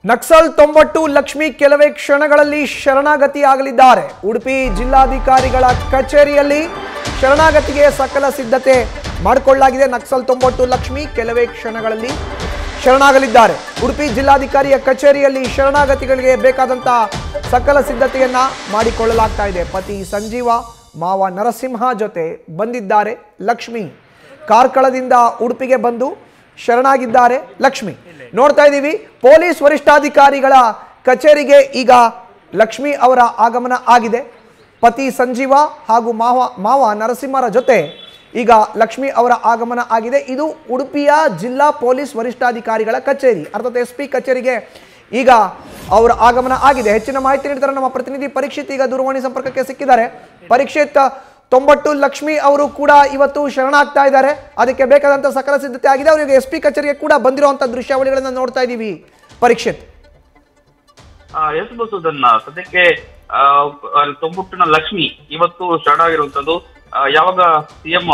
ನಕ್ಸಲ್ 90 ಲಕ್ಷ್ಮಿ ಕೆಲವೇ ಕ್ಷಣಗಳಲ್ಲಿ ಶರಣಾಗತಿ ಆಗಲಿದ್ದಾರೆ. ಉಡುಪಿ ಜಿಲ್ಲಾಧಿಕಾರಿಗಳ ಕಚೇರಿಯಲ್ಲಿ ಶರಣಾಗತಿಗೆ ಸಕಲ ಸಿದ್ಧತೆ ಮಾಡಿಕೊಳ್ಳಲಾಗಿದೆ. ನಕ್ಸಲ್ 90 ಲಕ್ಷ್ಮಿ ಕೆಲವೇ ಕ್ಷಣಗಳಲ್ಲಿ ಶರಣಾಗಲಿದ್ದಾರೆ. ಉಡುಪಿ ಜಿಲ್ಲಾಧಿಕಾರಿಯ ಕಚೇರಿಯಲ್ಲಿ ಶರಣಾಗತಿಗಳಿಗೆ ಬೇಕಾದಂತ ಸಕಲ ಸಿದ್ಧತೆಯನ್ನ ಮಾಡಿಕೊಳ್ಳಲಾಗ್ತಾ ಇದೆ. ಪತಿ ಸಂಜೀವ, ಮಾವ ನರಸಿಂಹ ಜೊತೆ ಬಂದಿದ್ದಾರೆ ಲಕ್ಷ್ಮಿ. ಕಾರ್ಕಳದಿಂದ ಉಡುಪಿಗೆ ಬಂದು ಶರಣಾಗಿದ್ದಾರೆ ಲಕ್ಷ್ಮಿ. ನೋಡ್ತಾ ಇದ್ದೀವಿ, ಪೊಲೀಸ್ ವರಿಷ್ಠಾಧಿಕಾರಿಗಳ ಕಚೇರಿಗೆ ಈಗ ಲಕ್ಷ್ಮಿ ಅವರ ಆಗಮನ ಆಗಿದೆ. ಪತಿ ಸಂಜೀವ ಹಾಗೂ ಮಾವ ನರಸಿಂಹರ ಜೊತೆ ಈಗ ಲಕ್ಷ್ಮಿ ಅವರ ಆಗಮನ ಆಗಿದೆ. ಇದು ಉಡುಪಿಯ ಜಿಲ್ಲಾ ಪೊಲೀಸ್ ವರಿಷ್ಠಾಧಿಕಾರಿಗಳ ಕಚೇರಿ, ಅರ್ಥಾತ್ SP ಕಚೇರಿಗೆ ಈಗ ಅವರ ಆಗಮನ ಆಗಿದೆ. ಹೆಚ್ಚಿನ ಮಾಹಿತಿ ನೀಡ್ತಾರೆ ನಮ್ಮ ಪ್ರತಿನಿಧಿ ಪರೀಕ್ಷಿತ್. ಈಗ ದೂರವಾಣಿ ಸಂಪರ್ಕಕ್ಕೆ ಸಿಕ್ಕಿದ್ದಾರೆ. ಪರೀಕ್ಷಿತ್, 90 ಲಕ್ಷ್ಮಿ ಅವರು ಕೂಡ ಇವತ್ತು ಶರಣಾಗ್ತಾ ಇದ್ದಾರೆ. ಅದಕ್ಕೆ ಬೇಕಾದಂತ ಸಕಲ ಸಿದ್ಧತೆ ಆಗಿದೆ. ಅವರಿಗೆ SP ಕಚೇರಿಗೆ ಕೂಡ ಬಂದಿರುವಂತ ದೃಶ್ಯಾವಳಿಗಳನ್ನ ನೋಡ್ತಾ ಇದ್ದೀವಿ. ಪರೀಕ್ಷಿತ್, ಸದ್ಯಕ್ಕೆ 90 ಲಕ್ಷ್ಮಿ ಇವತ್ತು ಶರಣಾಗಿರುವಂತದ್ದು. ಯಾವಾಗ CM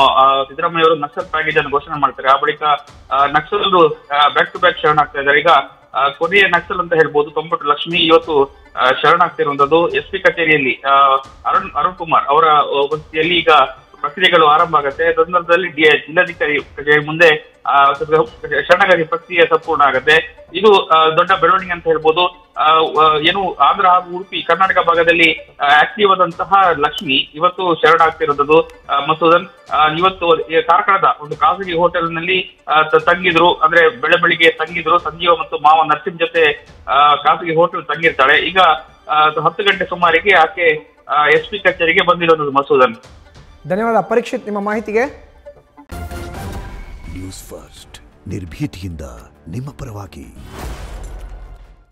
ಸಿದ್ದರಾಮಯ್ಯ ಅವರು ನಕ್ಸಲ್ ಪ್ಯಾಕೇಜ್ ಅನ್ನು ಘೋಷಣೆ ಮಾಡ್ತಾರೆ, ಆ ಬಳಿಕ ನಕ್ಸಲ್ ಬ್ಯಾಕ್ ಟು ಬ್ಯಾಕ್ ಶರಣಾಗ್ತಾ ಇದ್ದಾರೆ. ಈಗ ಕೊನೆಯ ನಕ್ಸಲ್ ಅಂತ ಹೇಳ್ಬೋದು 90 ಲಕ್ಷ್ಮಿ ಇವತ್ತು ಶರಣಾಗ್ತಿರುವಂತದ್ದು. SP ಕಚೇರಿಯಲ್ಲಿ ಅರುಣ್ ಕುಮಾರ್ ಅವರ ಉಪಸ್ಥಿತಿಯಲ್ಲಿ ಈಗ ಪ್ರಕ್ರಿಯೆಗಳು ಆರಂಭ ಆಗುತ್ತೆ. ಸಂದರ್ಭದಲ್ಲಿ ಜಿಲ್ಲಾಧಿಕಾರಿ ಕಚೇರಿ ಮುಂದೆ ಶರಣಾಗತಿ ಪ್ರಕ್ರಿಯೆ ಸಂಪೂರ್ಣ ಆಗುತ್ತೆ. ಇದು ದೊಡ್ಡ ಬೆಳವಣಿಗೆ ಅಂತ ಹೇಳ್ಬೋದು. ಏನು ಆಂಧ್ರ ಹಾಗೂ ಉಡುಪಿ ಕರ್ನಾಟಕ ಭಾಗದಲ್ಲಿ ಆಕ್ಟಿವ್ ಆದಂತಹ ಲಕ್ಷ್ಮಿ ಇವತ್ತು ಶರಣಾಗ್ತಿರುವಂತದ್ದು. ಮಸೂದನ್ ಇವತ್ತು ಕಾರ್ಕಳದ ಒಂದು ಖಾಸಗಿ ಹೋಟೆಲ್ ನಲ್ಲಿ ತಂಗಿದ್ರು, ಅಂದ್ರೆ ಬೆಳಗ್ಗೆ ತಂಗಿದ್ರು. ಸಂಜೀವ ಮತ್ತು ಮಾವ ನರಸಿಂಹ ಜೊತೆ ಖಾಸಗಿ ಹೋಟೆಲ್ ತಂಗಿರ್ತಾಳೆ. ಈಗ 10 ಗಂಟೆ ಸುಮಾರಿಗೆ ಆಕೆ SP ಕಚೇರಿಗೆ ಬಂದಿರೋದು. ಮಸೂದನ್, ಧನ್ಯವಾದ ಪರೀಕ್ಷಿತ್ ನಿಮ್ಮ ಮಾಹಿತಿಗೆ. ನ್ಯೂಸ್ ಫಸ್ಟ್, ನಿರ್ಭೀತಿಯಿಂದ ನಿಮ್ಮ ಪರವಾಗಿ.